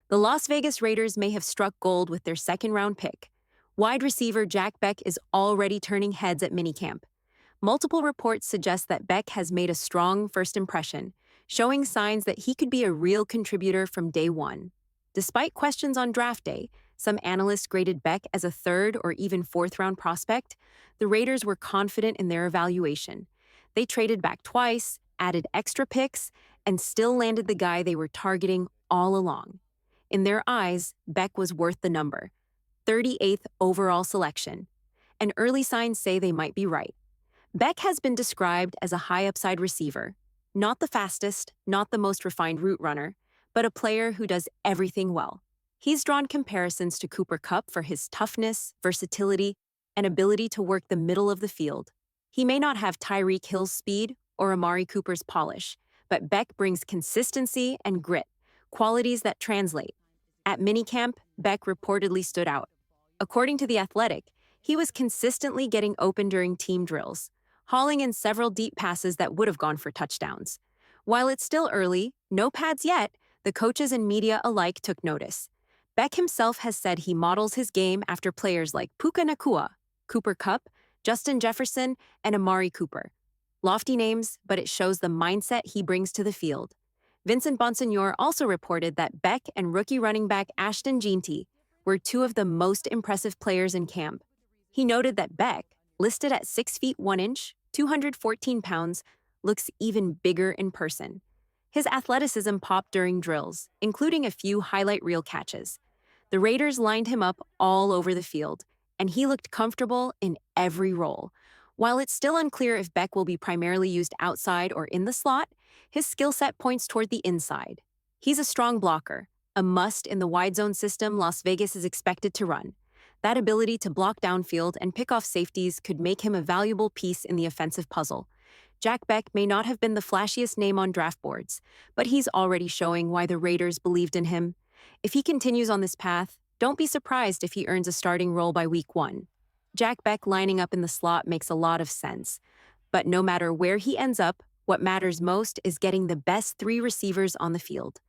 The Las Vegas Raiders may have struck gold with their second-round pick. Wide receiver Jack Bech is already turning heads at Minicamp. Multiple reports suggest that Bech has made a strong first impression, showing signs that he could be a real contributor from day one. Despite questions on draft day, some analysts graded Bech as a third or even fourth-round prospect. The Raiders were confident in their evaluation. They traded back twice, added extra picks, and still landed the guy they were targeting all along. In their eyes, Bech was worth the number. 38th overall selection. And early signs say they might be right. Bech has been described as a high-upside receiver. Not the fastest, not the most refined route runner, but a player who does everything well. He's drawn comparisons to Cooper Kupp for his toughness, versatility, and ability to work the middle of the field. He may not have Tyreek Hill's speed or Amari Cooper's polish, but Bech brings consistency and grit, qualities that translate. At Minicamp, Bech reportedly stood out. According to The Athletic, he was consistently getting open during team drills, hauling in several deep passes that would have gone for touchdowns. While it's still early, no pads yet, the coaches and media alike took notice. Bech himself has said he models his game after players like Puka Nacua, Cooper Kupp, Justin Jefferson, and Amari Cooper. Lofty names, but it shows the mindset he brings to the field. Vincent Bonsignor also reported that Bech and rookie running back Ashton Jeanty were two of the most impressive players in camp. He noted that Bech, listed at 6 feet 1 inch, 214 pounds, looks even bigger in person. His athleticism popped during drills, including a few highlight reel catches. The Raiders lined him up all over the field, and he looked comfortable in every role. While it's still unclear if Bech will be primarily used outside or in the slot, his skill set points toward the inside. He's a strong blocker, a must in the wide zone system Las Vegas is expected to run. That ability to block downfield and pick off safeties could make him a valuable piece in the offensive puzzle. Jack Bech may not have been the flashiest name on draft boards, but he's already showing why the Raiders believed in him. If he continues on this path, don't be surprised if he earns a starting role by week 1. Jack Bech lining up in the slot makes a lot of sense. But no matter where he ends up, what matters most is getting the best 3 receivers on the field.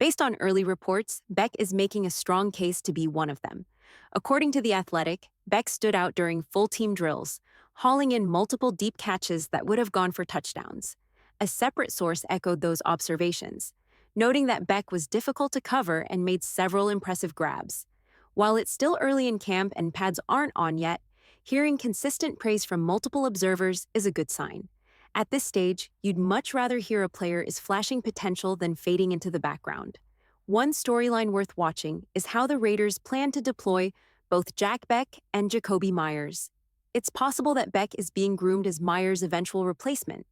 Based on early reports, Bech is making a strong case to be one of them. According to The Athletic, Bech stood out during full-team drills, hauling in multiple deep catches that would have gone for touchdowns. A separate source echoed those observations, noting that Bech was difficult to cover and made several impressive grabs. While it's still early in camp and pads aren't on yet, hearing consistent praise from multiple observers is a good sign. At this stage, you'd much rather hear a player is flashing potential than fading into the background. One storyline worth watching is how the Raiders plan to deploy both Jack Bech and Jakobi Meyers. It's possible that Bech is being groomed as Meyers' eventual replacement.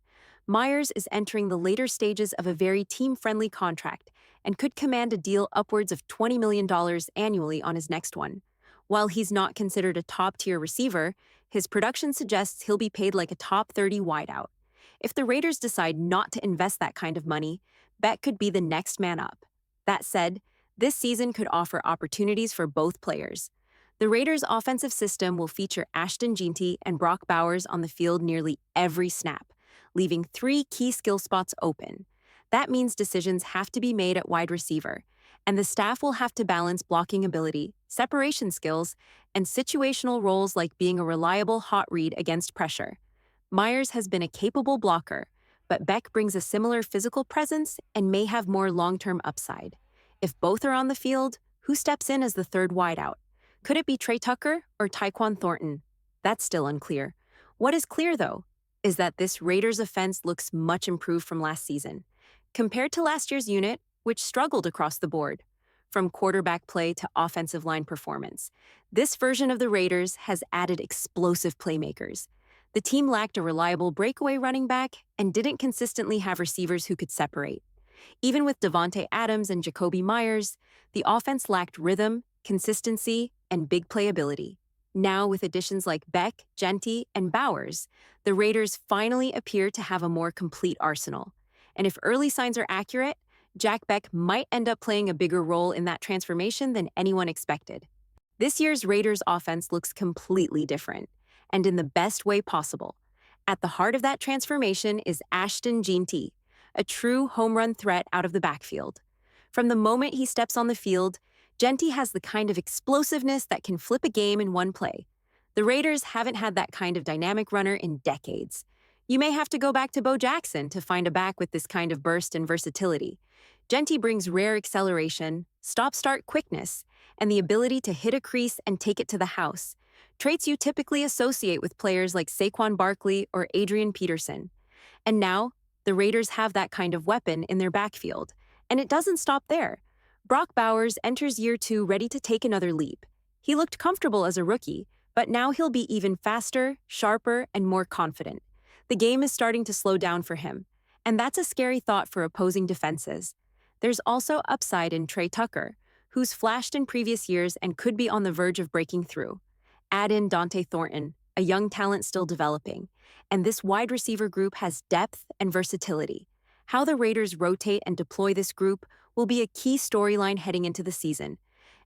Meyers is entering the later stages of a very team-friendly contract and could command a deal upwards of $20 million annually on his next one. While he's not considered a top-tier receiver, his production suggests he'll be paid like a top 30 wideout. If the Raiders decide not to invest that kind of money, Bech could be the next man up. That said, this season could offer opportunities for both players. The Raiders' offensive system will feature Ashton Jeanty and Brock Bowers on the field nearly every snap, leaving 3 key skill spots open. That means decisions have to be made at wide receiver, and the staff will have to balance blocking ability, separation skills, and situational roles like being a reliable hot read against pressure. Meyers has been a capable blocker, but Bech brings a similar physical presence and may have more long-term upside. If both are on the field, who steps in as the third wideout? Could it be Trey Tucker or Tyquan Thornton? That's still unclear. What is clear, though, is that this Raiders offense looks much improved from last season, compared to last year's unit, which struggled across the board. From quarterback play to offensive line performance, this version of the Raiders has added explosive playmakers. The team lacked a reliable breakaway running back and didn't consistently have receivers who could separate. Even with Davante Adams and Jakobi Meyers, the offense lacked rhythm, consistency, and big playability. Now, with additions like Bech, Jeanty, and Bowers, the Raiders finally appear to have a more complete arsenal. And if early signs are accurate, Jack Bech might end up playing a bigger role in that transformation than anyone expected. This year's Raiders offense looks completely different, and in the best way possible. At the heart of that transformation is Ashton Jeanty, a true home run threat out of the backfield. From the moment he steps on the field, Genty has the kind of explosiveness that can flip a game in one play. The Raiders haven't had that kind of dynamic runner in decades. You may have to go back to Bo Jackson to find a back with this kind of burst and versatility. Genty brings rare acceleration, stop-start quickness, and the ability to hit a crease and take it to the house, traits you typically associate with players like Saquon Barkley or Adrian Peterson. And now, the Raiders have that kind of weapon in their backfield. And it doesn't stop there. Brock Bowers enters year 2 ready to take another leap. He looked comfortable as a rookie, but now he'll be even faster, sharper, and more confident. The game is starting to slow down for him, and that's a scary thought for opposing defenses. There's also upside in Trey Tucker, who's flashed in previous years and could be on the verge of breaking through. Add in Dante Thornton, a young talent still developing, and this wide receiver group has depth and versatility. How the Raiders rotate and deploy this group will be a key storyline heading into the season.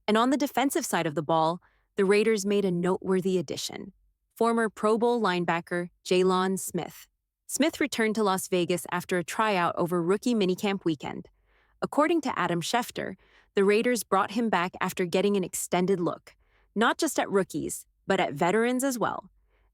And on the defensive side of the ball, the Raiders made a noteworthy addition. Former Pro Bowl linebacker Jaylon Smith. Smith returned to Las Vegas after a tryout over rookie minicamp weekend. According to Adam Schefter, the Raiders brought him back after getting an extended look, not just at rookies, but at veterans as well.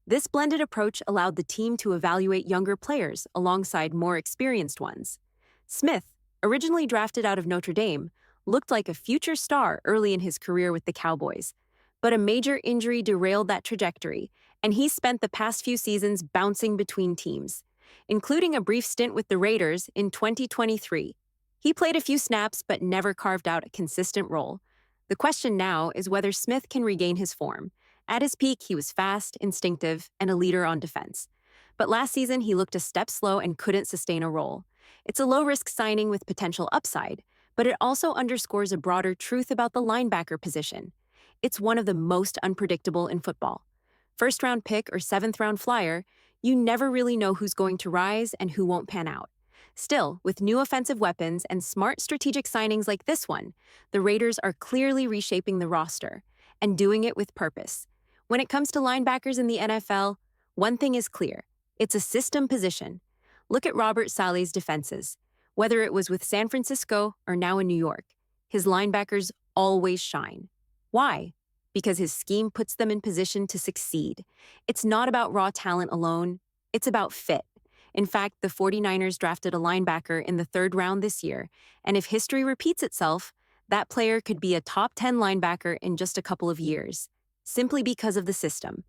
This blended approach allowed the team to evaluate younger players alongside more experienced ones. Smith, originally drafted out of Notre Dame, looked like a future star early in his career with the Cowboys. But a major injury derailed that trajectory, and he spent the past few seasons bouncing between teams, including a brief stint with the Raiders in 2023. He played a few snaps but never carved out a consistent role. The question now is whether Smith can regain his form. At his peak, he was fast, instinctive, and a leader on defense. But last season, he looked a step slow and couldn't sustain a role. It's a low-risk signing with potential upside, but it also underscores a broader truth about the linebacker position. It's one of the most unpredictable in football. First-round pick or seventh-round flyer, you never really know who's going to rise and who won't pan out. Still, with new offensive weapons and smart strategic signings like this one, the Raiders are clearly reshaping the roster and doing it with purpose. When it comes to linebackers in the NFL, one thing is clear. It's a system position. Look at Robert Saleh's defenses. Whether it was with San Francisco or now in New York, his linebackers always shine. Why? Because his scheme puts them in position to succeed. It's not about raw talent alone. It's about fit. In fact, the 49ers drafted a linebacker in the 3rd round this year, and if history repeats itself, that player could be a top 10 linebacker in just a couple of years, simply because of the system.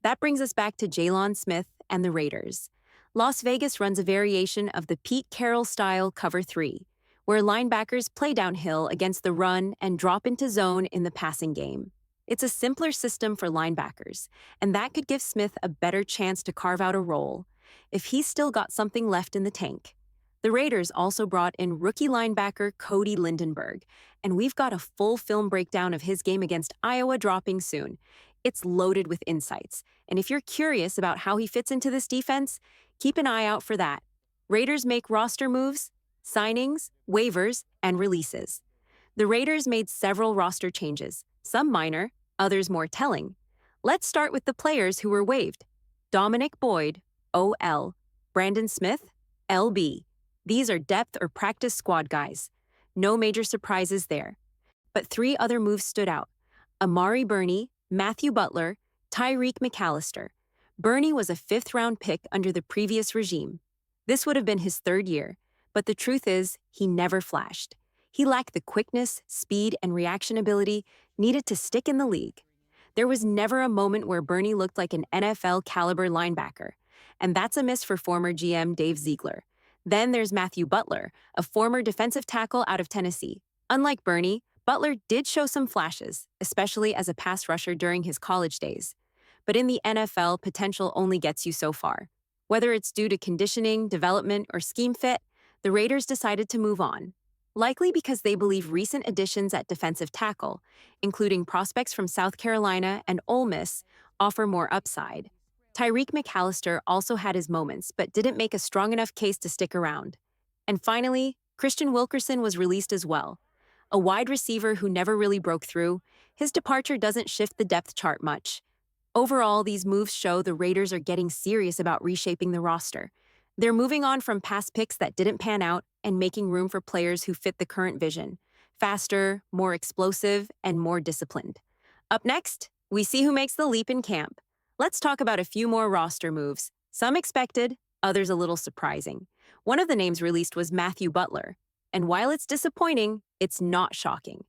That brings us back to Jaylon Smith and the Raiders. Las Vegas runs a variation of the PeteCarroll style cover 3, where linebackers play downhill against the run and drop into zone in the passing game. It's a simpler system for linebackers, and that could give Smith a better chance to carve out a role if he's still got something left in the tank. The Raiders also brought in rookie linebacker Cody Lindenberg, and we've got a full film breakdown of his game against Iowa dropping soon. It's loaded with insights, and if you're curious about how he fits into this defense, keep an eye out for that. Raiders make roster moves, signings, waivers, and releases. The Raiders made several roster changes, some minor, others more telling. Let's start with the players who were waived. Dominic Boyd, OL. Brandon Smith, LB. These are depth or practice squad guys. No major surprises there. But 3 other moves stood out. Amari Burney, Matthew Butler, Tyreek McAllister. Burney was a 5th-round pick under the previous regime. This would have been his 3rd year, but the truth is, he never flashed. He lacked the quickness, speed, and reaction ability needed to stick in the league. There was never a moment where Burney looked like an NFL-caliber linebacker, and that's a miss for former GM Dave Ziegler. Then there's Matthew Butler, a former defensive tackle out of Tennessee. Unlike Burney, Butler did show some flashes, especially as a pass rusher during his college days. But in the NFL, potential only gets you so far. Whether it's due to conditioning, development, or scheme fit, the Raiders decided to move on. Likely because they believe recent additions at defensive tackle, including prospects from South Carolina and Ole Miss, offer more upside. Tyreek McAllister also had his moments, but didn't make a strong enough case to stick around. And finally, Christian Wilkerson was released as well. A wide receiver who never really broke through, his departure doesn't shift the depth chart much. Overall, these moves show the Raiders are getting serious about reshaping the roster. They're moving on from past picks that didn't pan out and making room for players who fit the current vision. faster, more explosive, and more disciplined. Up next, we see who makes the leap in camp. Let's talk about a few more roster moves, some expected, others a little surprising. One of the names released was Matthew Butler, and while it's disappointing, it's not shocking.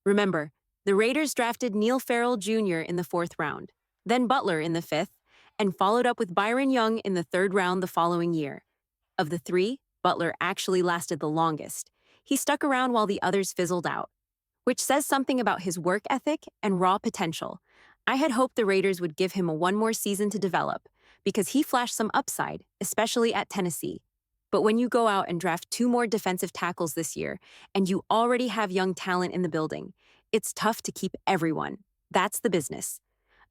Remember, the Raiders drafted Neil Farrell Jr. in the 4th round, then Butler in the 5th, and followed up with Byron Young in the 3rd round the following year. Of the three, Butler actually lasted the longest. He stuck around while the others fizzled out, which says something about his work ethic and raw potential. I had hoped the Raiders would give him one more season to develop, because he flashed some upside, especially at Tennessee. But when you go out and draft 2 more defensive tackles this year, and you already have young talent in the building, it's tough to keep everyone. That's the business.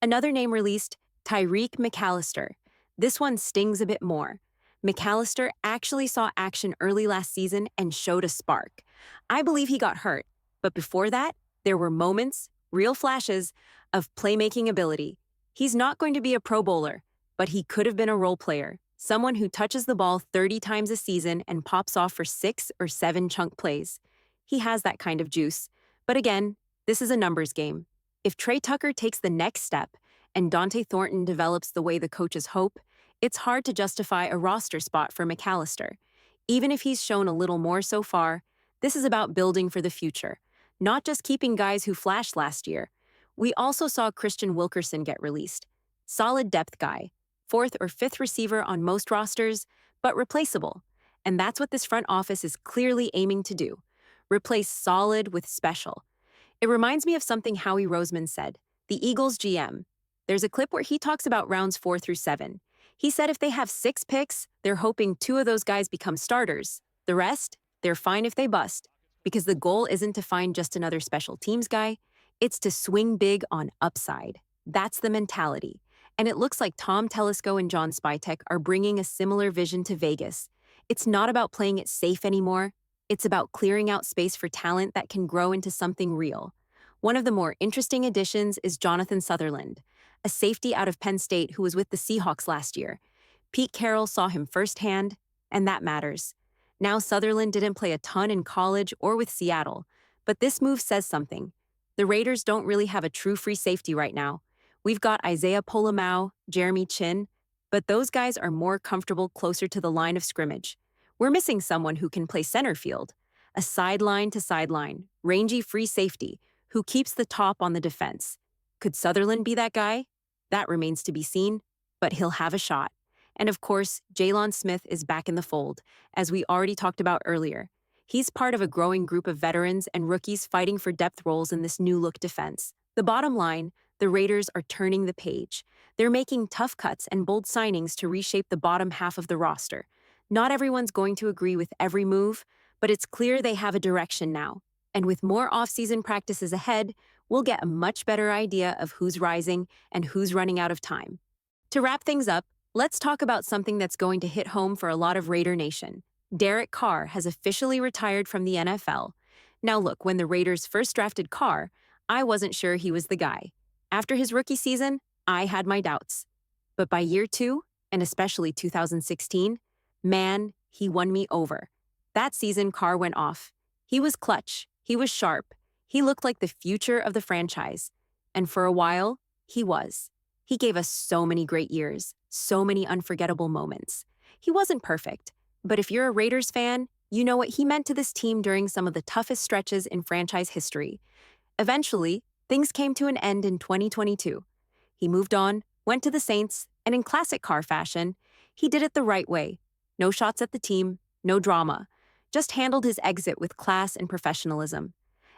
Another name released, Tyreek McAllister. This one stings a bit more. McAllister actually saw action early last season and showed a spark. I believe he got hurt, but before that, there were moments, real flashes, of playmaking ability. He's not going to be a Pro Bowler, but he could have been a role player, someone who touches the ball 30 times a season and pops off for 6 or 7 chunk plays. He has that kind of juice. But again, this is a numbers game. If Trey Tucker takes the next step and Dante Thornton develops the way the coaches hope, it's hard to justify a roster spot for McAllister. Even if he's shown a little more so far, this is about building for the future, not just keeping guys who flashed last year. We also saw Christian Wilkerson get released. Solid depth guy, 4th or 5th receiver on most rosters, but replaceable. And that's what this front office is clearly aiming to do. Replace solid with special. It reminds me of something Howie Roseman said, the Eagles GM. There's a clip where he talks about rounds 4 through 7. He said if they have 6 picks, they're hoping 2 of those guys become starters. The rest, they're fine if they bust, because the goal isn't to find just another special teams guy, it's to swing big on upside. That's the mentality. And it looks like Tom Telesco and JohnSpytek are bringing a similar vision to Vegas. It's not about playing it safe anymore. It's about clearing out space for talent that can grow into something real. One of the more interesting additions is Jonathan Sutherland, a safety out of Penn State who was with the Seahawks last year. PeteCarroll saw him firsthand, and that matters. Now Sutherland didn't play a ton in college or with Seattle, but this move says something. The Raiders don't really have a true free safety right now. We've got Isaiah Polamau, Jeremy Chin, but those guys are more comfortable closer to the line of scrimmage. We're missing someone who can play center field, a sideline-to-sideline, rangy free safety who keeps the top on the defense. Could Sutherland be that guy? That remains to be seen, but he'll have a shot. And of course, Jalen Smith is back in the fold, as we already talked about earlier. He's part of a growing group of veterans and rookies fighting for depth roles in this new-look defense. The bottom line, the Raiders are turning the page. They're making tough cuts and bold signings to reshape the bottom half of the roster. Not everyone's going to agree with every move, but it's clear they have a direction now. And with more off-season practices ahead, we'll get a much better idea of who's rising and who's running out of time. To wrap things up, let's talk about something that's going to hit home for a lot of Raider Nation. Derek Carr has officially retired from the NFL. Now look, when the Raiders first drafted Carr, I wasn't sure he was the guy. After his rookie season, I had my doubts. But by year 2, and especially 2016, man, he won me over. That season, Carr went off. He was clutch. He was sharp. He looked like the future of the franchise. And for a while, he was. He gave us so many great years, so many unforgettable moments. He wasn't perfect, but if you're a Raiders fan, you know what he meant to this team during some of the toughest stretches in franchise history. Eventually, things came to an end in 2022. He moved on, went to the Saints, and in classic Carr fashion, he did it the right way. No shots at the team, no drama. Just handled his exit with class and professionalism.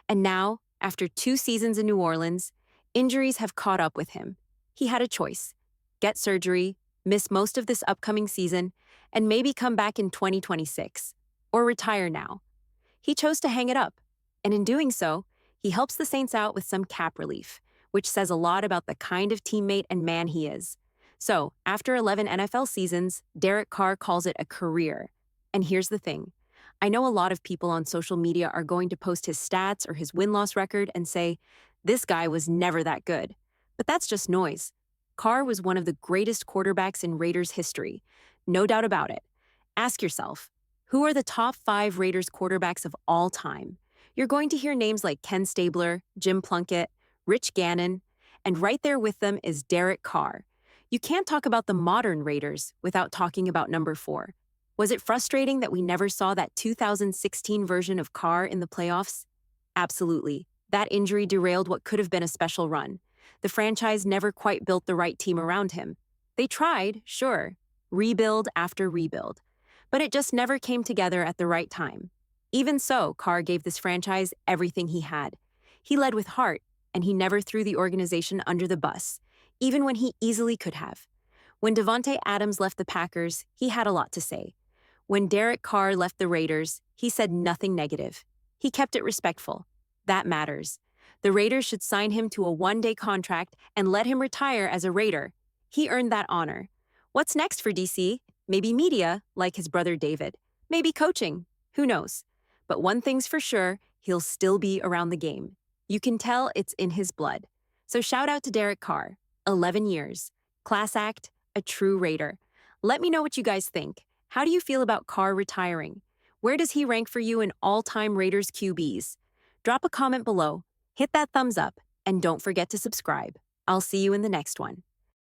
And now, after 2 seasons in New Orleans, injuries have caught up with him. He had a choice: get surgery, miss most of this upcoming season, and maybe come back in 2026, or retire now. He chose to hang it up, and in doing so, he helps the Saints out with some cap relief, which says a lot about the kind of teammate and man he is. So, after 11 NFL seasons, Derek Carr calls it a career. And here's the thing. I know a lot of people on social media are going to post his stats or his win-loss record and say, this guy was never that good. But that's just noise. Carr was one of the greatest quarterbacks in Raiders history. No doubt about it. Ask yourself, who are the top 5 Raiders quarterbacks of all time? You're going to hear names like Ken Stabler, Jim Plunkett, Rich Gannon, and right there with them is Derek Carr. You can't talk about the modern Raiders without talking about number 4. Was it frustrating that we never saw that 2016 version of Carr in the playoffs? Absolutely. That injury derailed what could have been a special run. The franchise never quite built the right team around him. They tried, sure, rebuild after rebuild, but it just never came together at the right time. Even so, Carr gave this franchise everything he had. He led with heart, and he never threw the organization under the bus, even when he easily could have. When Davante Adams left the Packers, he had a lot to say. When Derek Carr left the Raiders, he said nothing negative. He kept it respectful. That matters. The Raiders should sign him to a one-day contract and let him retire as a Raider. He earned that honor. What's next for DC? Maybe media, like his brother David. Maybe coaching. Who knows? But one thing's for sure, he'll still be around the game. You can tell it's in his blood. So shout out to Derek Carr. 11 years. Class act, a true Raider. Let me know what you guys think. How do you feel about Carr retiring? Where does he rank for you in all-time Raiders QBs? Drop a comment below, hit that thumbs up, and don't forget to subscribe. I'll see you in the next one.